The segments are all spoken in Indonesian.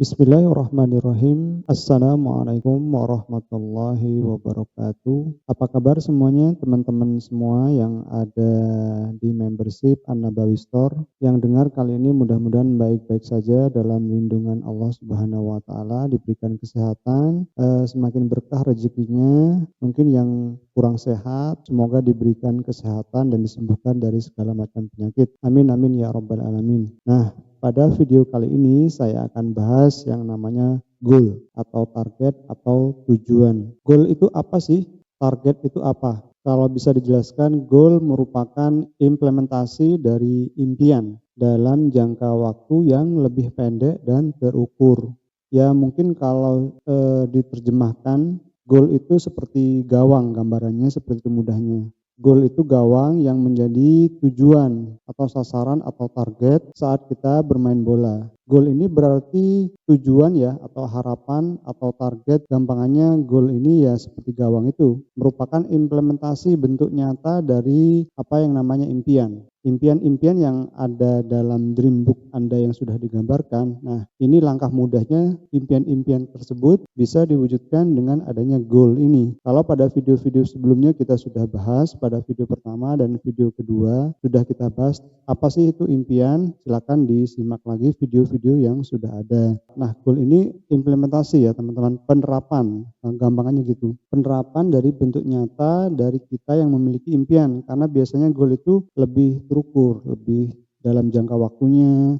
Bismillahirrahmanirrahim. Assalamualaikum warahmatullahi wabarakatuh. Apa kabar semuanya, teman-teman semua yang ada di membership An-Nabawi Store? Yang dengar kali ini mudah-mudahan baik-baik saja dalam lindungan Allah Subhanahu wa taala, diberikan kesehatan, semakin berkah rezekinya. Mungkin yang kurang sehat, semoga diberikan kesehatan dan disembuhkan dari segala macam penyakit. Amin amin ya rabbal alamin. Nah, pada video kali ini saya akan bahas yang namanya goal atau target atau tujuan. Goal itu apa sih? Target itu apa? Kalau bisa dijelaskan, goal merupakan implementasi dari impian dalam jangka waktu yang lebih pendek dan terukur. Ya mungkin kalau diterjemahkan, goal itu seperti gawang, gambarannya seperti itu mudahnya. Goal itu gawang yang menjadi tujuan atau sasaran atau target saat kita bermain bola. Goal ini berarti tujuan ya, atau harapan atau target. Gampangannya goal ini ya seperti gawang itu merupakan implementasi bentuk nyata dari apa yang namanya impian. Impian-impian yang ada dalam dream book Anda yang sudah digambarkan. Nah, ini langkah mudahnya impian-impian tersebut bisa diwujudkan dengan adanya goal ini. Kalau pada video-video sebelumnya kita sudah bahas, pada video pertama dan video kedua sudah kita bahas apa sih itu impian. Silakan disimak lagi video-video yang sudah ada. Nah, goal ini implementasi ya teman-teman, penerapan, gampangannya gitu. Penerapan dari bentuk nyata dari kita yang memiliki impian, karena biasanya goal itu lebih terukur, lebih dalam jangka waktunya,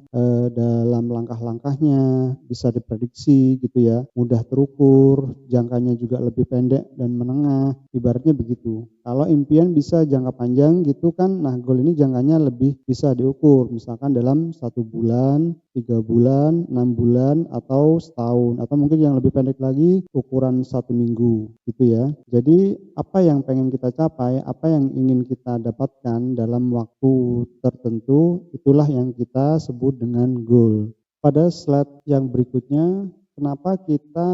dalam langkah-langkahnya bisa diprediksi gitu ya, mudah terukur, jangkanya juga lebih pendek dan menengah, ibaratnya begitu. Kalau impian bisa jangka panjang gitu kan, nah goal ini jangkanya lebih bisa diukur, misalkan dalam 1 bulan, 3 bulan, 6 bulan, atau setahun, atau mungkin yang lebih pendek lagi ukuran 1 minggu gitu ya. Jadi apa yang pengen kita capai, apa yang ingin kita dapatkan dalam waktu tertentu, itulah yang kita sebut dengan goal. Pada slide yang berikutnya, kenapa kita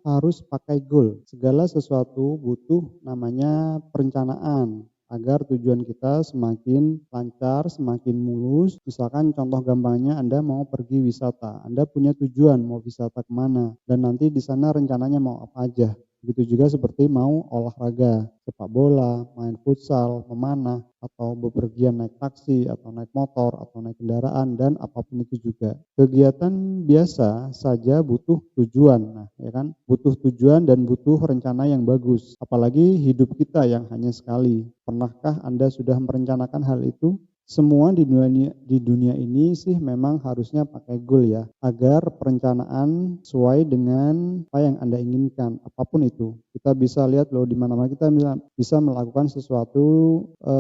harus pakai goal? Segala sesuatu butuh namanya perencanaan agar tujuan kita semakin lancar, semakin mulus. Misalkan contoh gampangnya Anda mau pergi wisata, Anda punya tujuan mau wisata kemana, dan nanti di sana rencananya mau apa aja. Begitu juga seperti mau olahraga, sepak bola, main futsal, memanah, atau bepergian naik taksi, atau naik motor, atau naik kendaraan, dan apapun itu juga. Kegiatan biasa saja butuh tujuan, nah ya kan, butuh tujuan dan butuh rencana yang bagus. Apalagi hidup kita yang hanya sekali. Pernahkah Anda sudah merencanakan hal itu? Semua di dunia ini sih memang harusnya pakai goal ya, agar perencanaan sesuai dengan apa yang Anda inginkan, apapun itu. Kita bisa lihat loh, di mana-mana kita bisa melakukan sesuatu,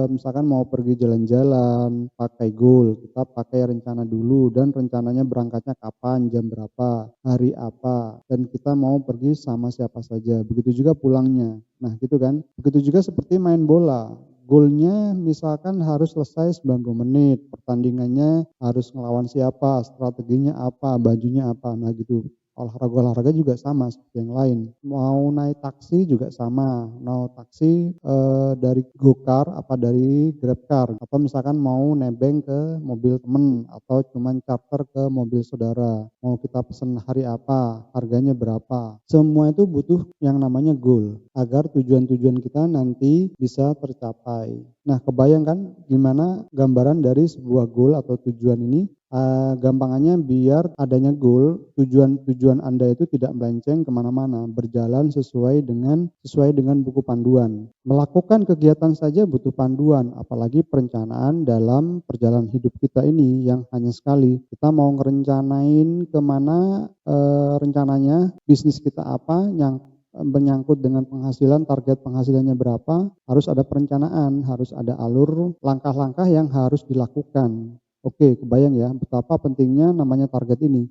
misalkan mau pergi jalan-jalan, pakai goal, kita pakai rencana dulu, dan rencananya berangkatnya kapan, jam berapa, hari apa, dan kita mau pergi sama siapa saja. Begitu juga pulangnya. Nah gitu kan. Begitu juga seperti main bola. Goalnya misalkan harus selesai 90 menit, pertandingannya harus ngelawan siapa, strateginya apa, bajunya apa, nah gitu. Olahraga juga sama seperti yang lain. Mau naik taksi juga sama, mau taksi dari GoCar apa dari GrabCar, atau misalkan mau nebeng ke mobil temen, atau cuman charter ke mobil saudara, mau kita pesen hari apa, harganya berapa. Semua itu butuh yang namanya goal, agar tujuan-tujuan kita nanti bisa tercapai. Nah, kebayangkan gimana gambaran dari sebuah goal atau tujuan ini? Gampangannya biar adanya goal, tujuan Anda itu tidak melenceng kemana-mana, berjalan sesuai dengan buku panduan. Melakukan kegiatan saja butuh panduan, apalagi perencanaan dalam perjalanan hidup kita ini yang hanya sekali. Kita mau ngerencanain kemana, rencananya bisnis kita apa, yang menyangkut dengan penghasilan, target penghasilannya berapa, harus ada perencanaan, harus ada alur langkah-langkah yang harus dilakukan. Oke, kebayang ya betapa pentingnya namanya target ini,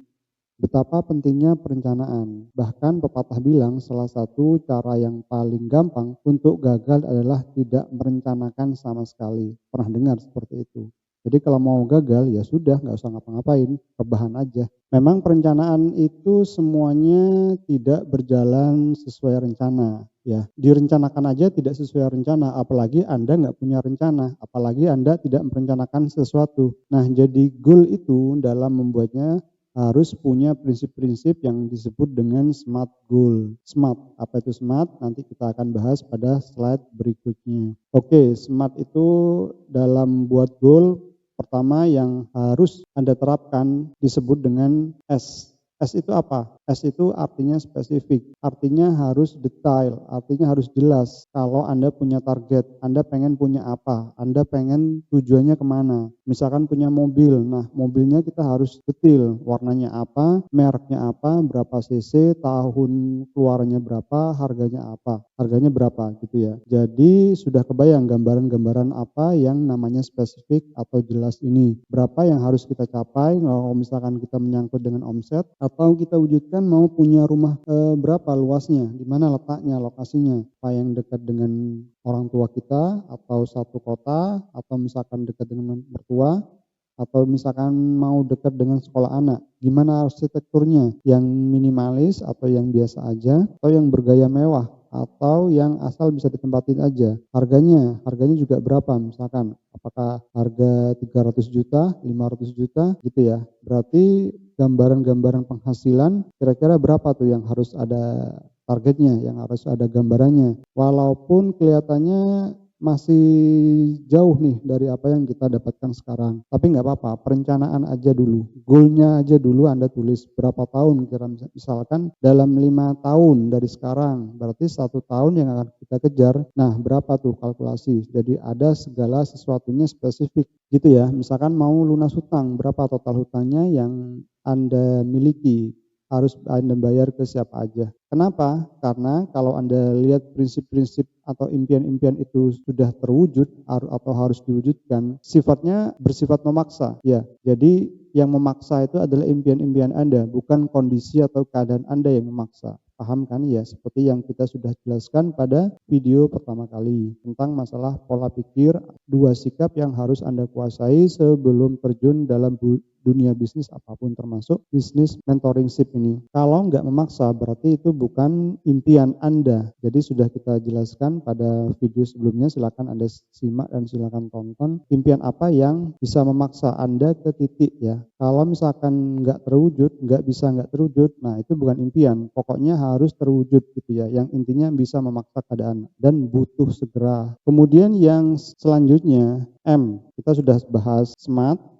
betapa pentingnya perencanaan. Bahkan pepatah bilang salah satu cara yang paling gampang untuk gagal adalah tidak merencanakan sama sekali. Pernah dengar seperti itu? Jadi kalau mau gagal ya sudah, nggak usah ngapa-ngapain, rebahan aja. Memang perencanaan itu semuanya tidak berjalan sesuai rencana. Ya, direncanakan aja tidak sesuai rencana, apalagi Anda nggak punya rencana, apalagi Anda tidak merencanakan sesuatu. Nah, jadi goal itu dalam membuatnya harus punya prinsip-prinsip yang disebut dengan SMART goal. SMART, apa itu SMART? Nanti kita akan bahas pada slide berikutnya. Oke, SMART itu dalam buat goal pertama yang harus Anda terapkan disebut dengan S. S itu apa? S itu artinya spesifik, artinya harus detail, artinya harus jelas. Kalau Anda punya target, Anda pengen punya apa, Anda pengen tujuannya kemana. Misalkan punya mobil, nah mobilnya kita harus detail, warnanya apa, mereknya apa, berapa cc, tahun keluarnya berapa, harganya berapa gitu ya. Jadi sudah kebayang gambaran-gambaran apa yang namanya spesifik atau jelas ini. Berapa yang harus kita capai kalau misalkan kita menyangkut dengan omset, atau kita wujudkan mau punya rumah berapa luasnya, di mana letaknya, lokasinya, apa yang dekat dengan orang tua kita atau satu kota, atau misalkan dekat dengan mertua, atau misalkan mau dekat dengan sekolah anak, gimana arsitekturnya, yang minimalis atau yang biasa aja, atau yang bergaya mewah, atau yang asal bisa ditempatin aja. Harganya juga berapa, misalkan apakah harga 300 juta, 500 juta gitu ya. Berarti gambaran-gambaran penghasilan kira-kira berapa tuh yang harus ada targetnya, yang harus ada gambarannya. Walaupun kelihatannya masih jauh nih dari apa yang kita dapatkan sekarang. Tapi nggak apa-apa, perencanaan aja dulu. Goalnya aja dulu Anda tulis berapa tahun, kira misalkan dalam 5 tahun dari sekarang, berarti 1 tahun yang akan kita kejar. Nah, berapa tuh kalkulasi? Jadi ada segala sesuatunya spesifik gitu ya. Misalkan mau lunas hutang, berapa total hutangnya yang Anda miliki, harus Anda bayar ke siapa aja. Kenapa? Karena kalau Anda lihat prinsip-prinsip atau impian-impian itu sudah terwujud atau harus diwujudkan, sifatnya bersifat memaksa. Ya, jadi yang memaksa itu adalah impian-impian Anda, bukan kondisi atau keadaan Anda yang memaksa. Paham kan ya? Seperti yang kita sudah jelaskan pada video pertama kali tentang masalah pola pikir, 2 sikap yang harus Anda kuasai sebelum terjun dalam dunia bisnis apapun, termasuk bisnis mentorship ini. Kalau nggak memaksa berarti itu bukan impian Anda. Jadi sudah kita jelaskan pada video sebelumnya, silakan Anda simak dan silakan tonton. Impian apa yang bisa memaksa Anda ke titik ya. Kalau misalkan nggak terwujud, nah itu bukan impian. Pokoknya harus terwujud gitu ya. Yang intinya bisa memaksa keadaan dan butuh segera. Kemudian yang selanjutnya M, kita sudah bahas SMART,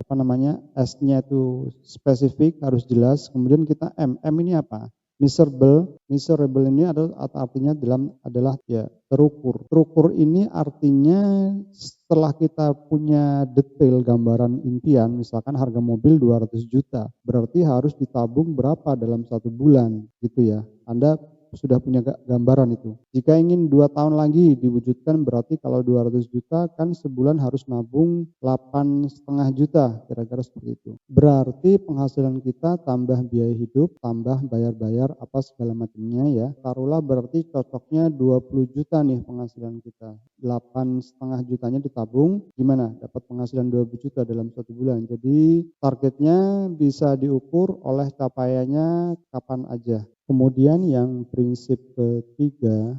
S-nya itu spesifik, harus jelas. Kemudian kita M ini apa? Measurable ini artinya adalah ya terukur. Terukur ini artinya setelah kita punya detail gambaran impian, misalkan harga mobil 200 juta, berarti harus ditabung berapa dalam 1 bulan gitu ya. Anda sudah punya gambaran itu. Jika ingin 2 tahun lagi diwujudkan, berarti kalau 200 juta kan sebulan harus nabung 8,5 juta, kira-kira seperti itu. Berarti penghasilan kita tambah biaya hidup, tambah bayar-bayar apa segala macamnya ya. Taruhlah berarti cocoknya 20 juta nih penghasilan kita. 8,5 jutanya ditabung, gimana? Dapat penghasilan 20 juta dalam 1 bulan. Jadi targetnya bisa diukur oleh capaiannya kapan aja. Kemudian yang prinsip ketiga,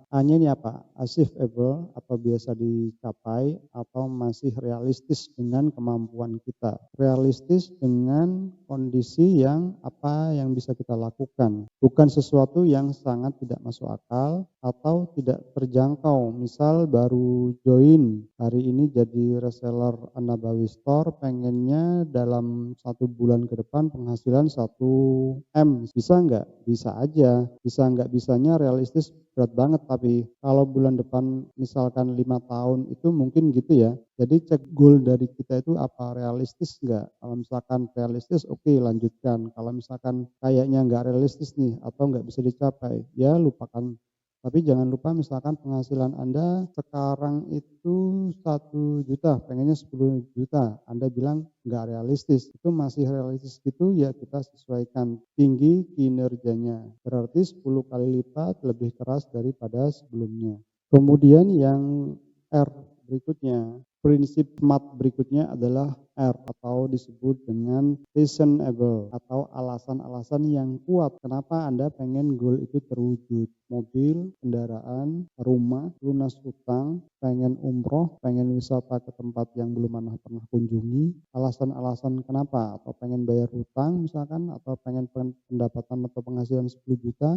A-nya ini apa? Achievable atau biasa dicapai atau masih realistis dengan kemampuan kita. Realistis dengan kondisi yang apa yang bisa kita lakukan. Bukan sesuatu yang sangat tidak masuk akal atau tidak terjangkau. Misal baru join hari ini jadi reseller An-Nabawi Store, pengennya dalam 1 bulan ke depan penghasilan 1M. Bisa nggak? Bisa aja. Bisa nggak bisanya realistis berat banget, tapi kalau bulan depan misalkan 5 tahun itu mungkin gitu ya. Jadi cek goal dari kita itu apa, realistis nggak? Kalau misalkan realistis, oke, lanjutkan. Kalau misalkan kayaknya nggak realistis nih atau nggak bisa dicapai, ya lupakan. Tapi jangan lupa misalkan penghasilan Anda sekarang itu 1 juta, pengennya 10 juta. Anda bilang nggak realistis, itu masih realistis gitu ya, kita sesuaikan tinggi kinerjanya. Berarti 10 kali lipat lebih keras daripada sebelumnya. Kemudian yang R berikutnya, Prinsip SMART berikutnya adalah R atau disebut dengan reasonable atau alasan-alasan yang kuat. Kenapa Anda pengen goal itu terwujud? Mobil, kendaraan, rumah, lunas utang, pengen umroh, pengen wisata ke tempat yang belum pernah kunjungi. Alasan-alasan kenapa? Atau pengen bayar hutang misalkan, atau pengen pendapatan atau penghasilan 10 juta.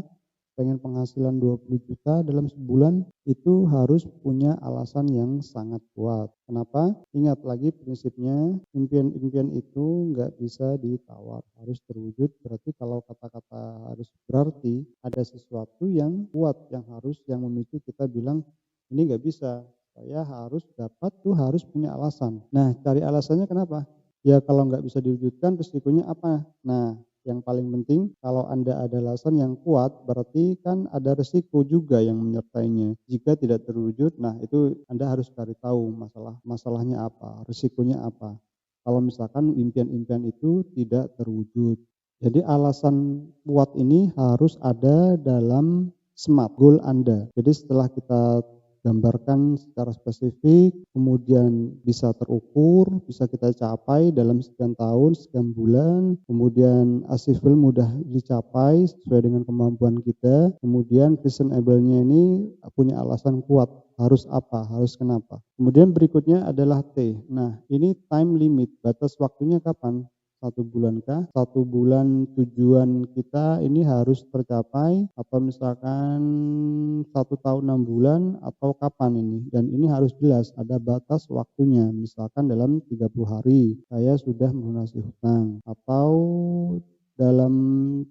Pengen penghasilan 20 juta dalam sebulan, itu harus punya alasan yang sangat kuat. Kenapa? Ingat lagi prinsipnya, impian-impian itu nggak bisa ditawar, harus terwujud. Berarti kalau kata-kata harus berarti ada sesuatu yang kuat, yang memicu kita bilang ini nggak bisa, saya harus dapat tuh, harus punya alasan. Nah, cari alasannya kenapa? Ya kalau nggak bisa diwujudkan risikonya apa? Nah, yang paling penting kalau Anda ada alasan yang kuat, berarti kan ada risiko juga yang menyertainya. Jika tidak terwujud, nah itu Anda harus cari tahu masalahnya apa, risikonya apa. Kalau misalkan impian-impian itu tidak terwujud. Jadi alasan kuat ini harus ada dalam SMART goal Anda. Jadi setelah kita gambarkan secara spesifik, kemudian bisa terukur, bisa kita capai dalam sekian tahun, sekian bulan, kemudian achievable mudah dicapai sesuai dengan kemampuan kita, kemudian reasonable-nya ini punya alasan kuat, harus apa, harus kenapa. Kemudian berikutnya adalah T. Nah, ini time limit, batas waktunya kapan? 1 bulan kah? 1 bulan tujuan kita ini harus tercapai, atau misalkan 1 tahun 6 bulan, atau kapan ini? Dan ini harus jelas, ada batas waktunya. Misalkan dalam 30 hari saya sudah melunasi hutang, atau dalam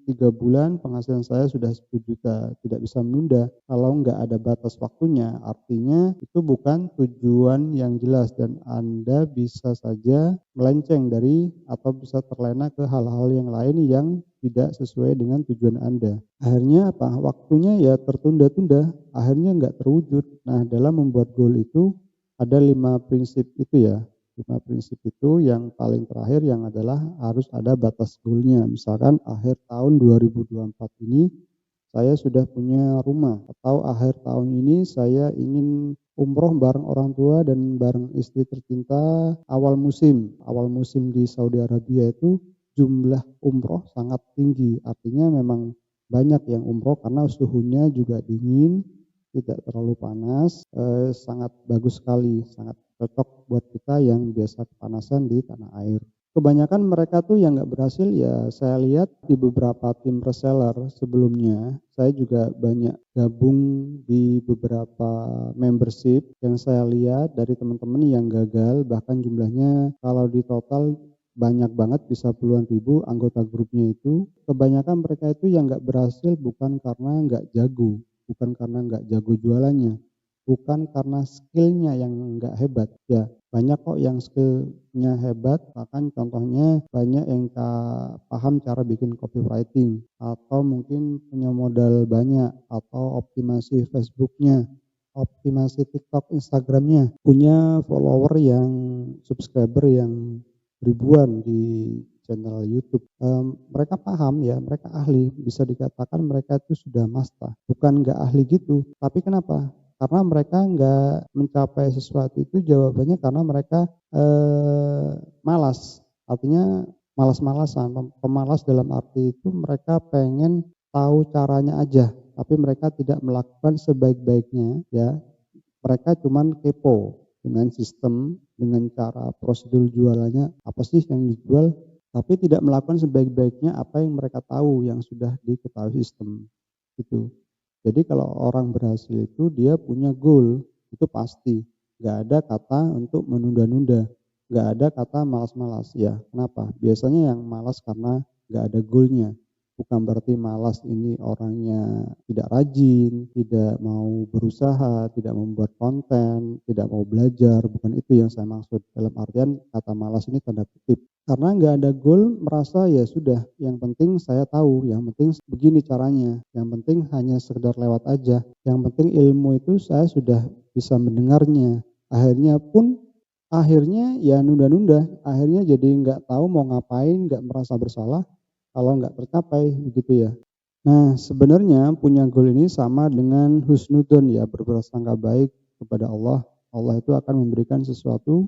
3 bulan penghasilan saya sudah 10 juta, tidak bisa menunda. Kalau nggak ada batas waktunya, artinya itu bukan tujuan yang jelas dan Anda bisa saja melenceng dari atau bisa terlena ke hal-hal yang lain yang tidak sesuai dengan tujuan Anda. Akhirnya apa? Waktunya ya tertunda-tunda, akhirnya nggak terwujud. Nah, dalam membuat goal itu ada 5 prinsip itu ya. 5 prinsip itu yang paling terakhir yang adalah harus ada batas goalnya. Misalkan akhir tahun 2024 ini saya sudah punya rumah, atau akhir tahun ini saya ingin umroh bareng orang tua dan bareng istri tercinta awal musim di Saudi Arabia itu jumlah umroh sangat tinggi, artinya memang banyak yang umroh karena suhunya juga dingin, tidak terlalu panas, sangat bagus sekali, sangat cocok buat kita yang biasa kepanasan di tanah air. Kebanyakan mereka tuh yang nggak berhasil ya saya lihat di beberapa tim reseller sebelumnya. Saya juga banyak gabung di beberapa membership yang saya lihat dari teman-teman yang gagal, bahkan jumlahnya kalau di total banyak banget, bisa puluhan ribu anggota grupnya itu. Kebanyakan mereka itu yang nggak berhasil bukan karena nggak jago, bukan karena nggak jago jualannya, bukan karena skillnya yang nggak hebat. Ya banyak kok yang skillnya hebat, bahkan contohnya banyak yang paham cara bikin copywriting, atau mungkin punya modal banyak, atau optimasi Facebooknya, optimasi TikTok, Instagramnya, punya follower yang subscriber yang ribuan di channel YouTube. Mereka paham ya, mereka ahli, bisa dikatakan mereka itu sudah master. Bukan nggak ahli gitu, tapi kenapa? Karena mereka nggak mencapai sesuatu itu jawabannya karena mereka malas. Artinya malas-malasan, pemalas dalam arti itu mereka pengen tahu caranya aja, tapi mereka tidak melakukan sebaik-baiknya ya. Mereka cuman kepo dengan sistem, dengan cara prosedur jualannya, apa sih yang dijual, tapi tidak melakukan sebaik-baiknya apa yang mereka tahu yang sudah diketahui sistem gitu. Jadi kalau orang berhasil itu dia punya goal, itu pasti. Nggak ada kata untuk menunda-nunda, nggak ada kata malas-malas. Ya kenapa? Biasanya yang malas karena nggak ada goalnya. Bukan berarti malas ini orangnya tidak rajin, tidak mau berusaha, tidak membuat konten, tidak mau belajar. Bukan itu yang saya maksud. Dalam artian kata malas ini tanda kutip. Karena nggak ada goal, merasa ya sudah, yang penting saya tahu, yang penting begini caranya, yang penting hanya sekedar lewat aja, yang penting ilmu itu saya sudah bisa mendengarnya. Akhirnya ya nunda-nunda, akhirnya jadi nggak tahu mau ngapain, nggak merasa bersalah kalau nggak tercapai, begitu ya. Nah sebenarnya punya goal ini sama dengan husnudon ya, berprasangka baik kepada Allah. Allah itu akan memberikan sesuatu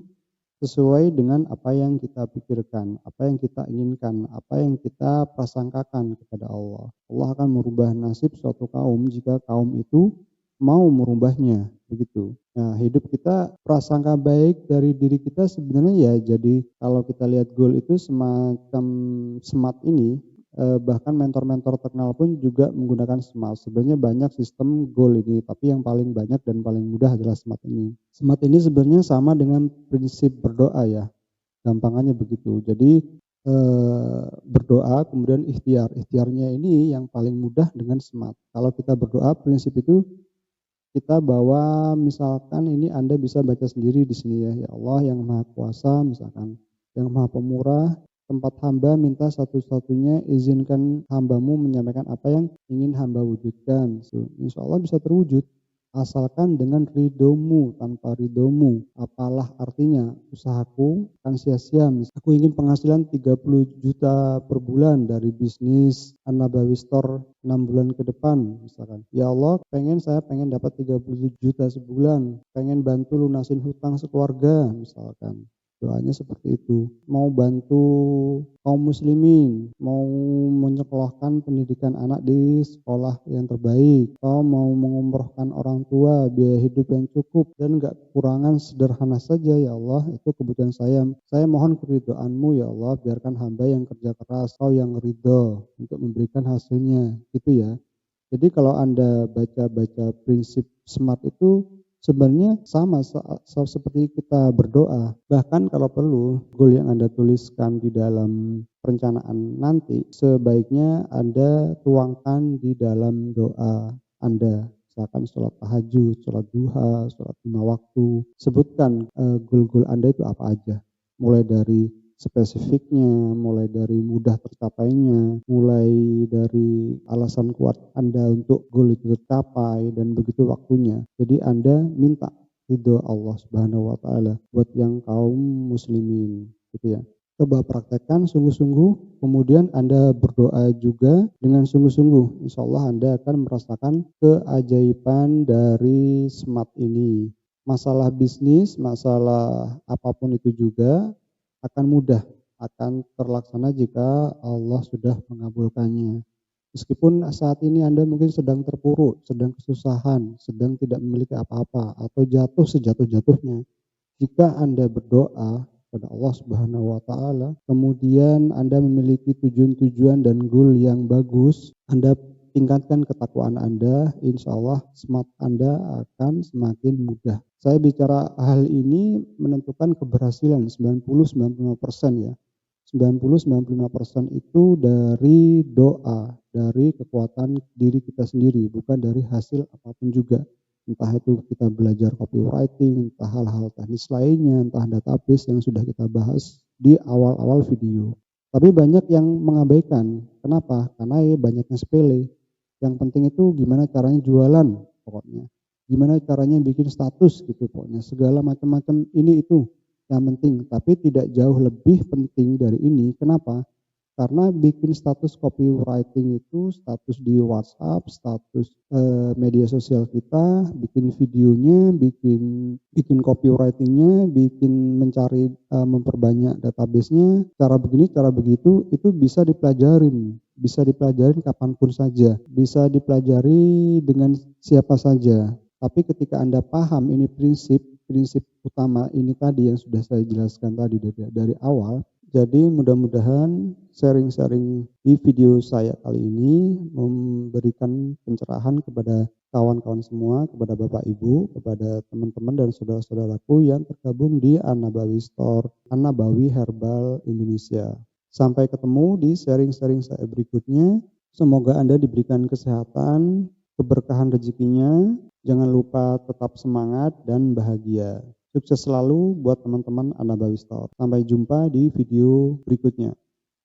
sesuai dengan apa yang kita pikirkan, apa yang kita inginkan, apa yang kita prasangkakan kepada Allah. Allah akan merubah nasib suatu kaum jika kaum itu mau merubahnya, begitu. Nah, hidup kita prasangka baik dari diri kita sebenarnya ya, jadi kalau kita lihat goal itu semacam SMART ini, bahkan mentor-mentor terkenal pun juga menggunakan SMART. Sebenarnya banyak sistem goal ini, tapi yang paling banyak dan paling mudah adalah SMART ini. SMART ini sebenarnya sama dengan prinsip berdoa ya, gampangannya begitu. Jadi berdoa kemudian ikhtiar. Ikhtiarnya ini yang paling mudah dengan SMART. Kalau kita berdoa, prinsip itu kita bawa, misalkan ini Anda bisa baca sendiri di sini ya. Ya Allah yang Maha Kuasa, misalkan yang Maha Pemurah, tempat hamba minta satu-satunya izinkan hambamu menyampaikan apa yang ingin hamba wujudkan. So, insya Allah bisa terwujud. Asalkan dengan ridhomu, tanpa ridhomu. Apalah artinya usahaku kan sia-sia. Aku ingin penghasilan 30 juta per bulan dari bisnis An-Nabawi Store 6 bulan ke depan misalkan. Ya Allah, saya pengen dapat 30 juta sebulan. Pengen bantu lunasin hutang sekeluarga misalkan. Doanya seperti itu. Mau bantu kaum muslimin, mau menyekolahkan pendidikan anak di sekolah yang terbaik, atau mau mengumrohkan orang tua, biaya hidup yang cukup dan enggak kekurangan, sederhana saja ya Allah, itu kebutuhan saya. Saya mohon keridhaan-Mu ya Allah, biarkan hamba yang kerja keras, Kau yang ridho untuk memberikan hasilnya, gitu ya. Jadi kalau Anda baca-baca prinsip SMART itu sebenarnya sama seperti kita berdoa. Bahkan kalau perlu, goal yang Anda tuliskan di dalam perencanaan nanti, sebaiknya Anda tuangkan di dalam doa Anda. Misalkan sholat tahajud, sholat duha, sholat 5 waktu. Sebutkan goal-goal Anda itu apa aja. Mulai dari spesifiknya, mulai dari mudah tercapainya, mulai dari alasan kuat Anda untuk goal itu tercapai, dan begitu waktunya. Jadi Anda minta ridho Allah Subhanahu wa taala buat yang kaum muslimin, gitu ya. Coba praktekkan sungguh-sungguh, kemudian Anda berdoa juga dengan sungguh-sungguh. Insya Allah Anda akan merasakan keajaiban dari SMART ini. Masalah bisnis, masalah apapun itu juga akan mudah, akan terlaksana jika Allah sudah mengabulkannya. Meskipun saat ini Anda mungkin sedang terpuruk, sedang kesusahan, sedang tidak memiliki apa-apa, atau jatuh sejatuh-jatuhnya. Jika Anda berdoa kepada Allah Subhanahu wa taala, kemudian Anda memiliki tujuan-tujuan dan goal yang bagus, Anda tingkatkan ketakwaan Anda, insya Allah SMART Anda akan semakin mudah. Saya bicara hal ini menentukan keberhasilan 90-95% ya. 90-95% itu dari doa, dari kekuatan diri kita sendiri, bukan dari hasil apapun juga. Entah itu kita belajar copywriting, entah hal-hal teknis lainnya, entah database yang sudah kita bahas di awal-awal video. Tapi banyak yang mengabaikan. Kenapa? Karena banyak yang sepele. Yang penting itu gimana caranya jualan pokoknya. Gimana caranya bikin status gitu pokoknya. Segala macam-macam ini itu yang penting. Tapi tidak jauh lebih penting dari ini. Kenapa? Karena bikin status copywriting itu, status di WhatsApp, status media sosial kita, bikin videonya, bikin copywritingnya, bikin mencari memperbanyak database-nya, cara begini, cara begitu, itu bisa dipelajarin kapanpun saja, bisa dipelajari dengan siapa saja. Tapi ketika Anda paham ini prinsip utama ini tadi yang sudah saya jelaskan tadi dari awal. Jadi mudah-mudahan sharing-sharing di video saya kali ini memberikan pencerahan kepada kawan-kawan semua, kepada Bapak Ibu, kepada teman-teman dan saudara-saudaraku yang tergabung di An-Nabawi Store, An-Nabawi Herbal Indonesia. Sampai ketemu di sharing-sharing saya berikutnya. Semoga Anda diberikan kesehatan, keberkahan rezekinya. Jangan lupa tetap semangat dan bahagia. Sukses selalu buat teman-teman An-Nabawi Store. Sampai jumpa di video berikutnya.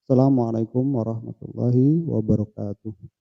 Assalamualaikum warahmatullahi wabarakatuh.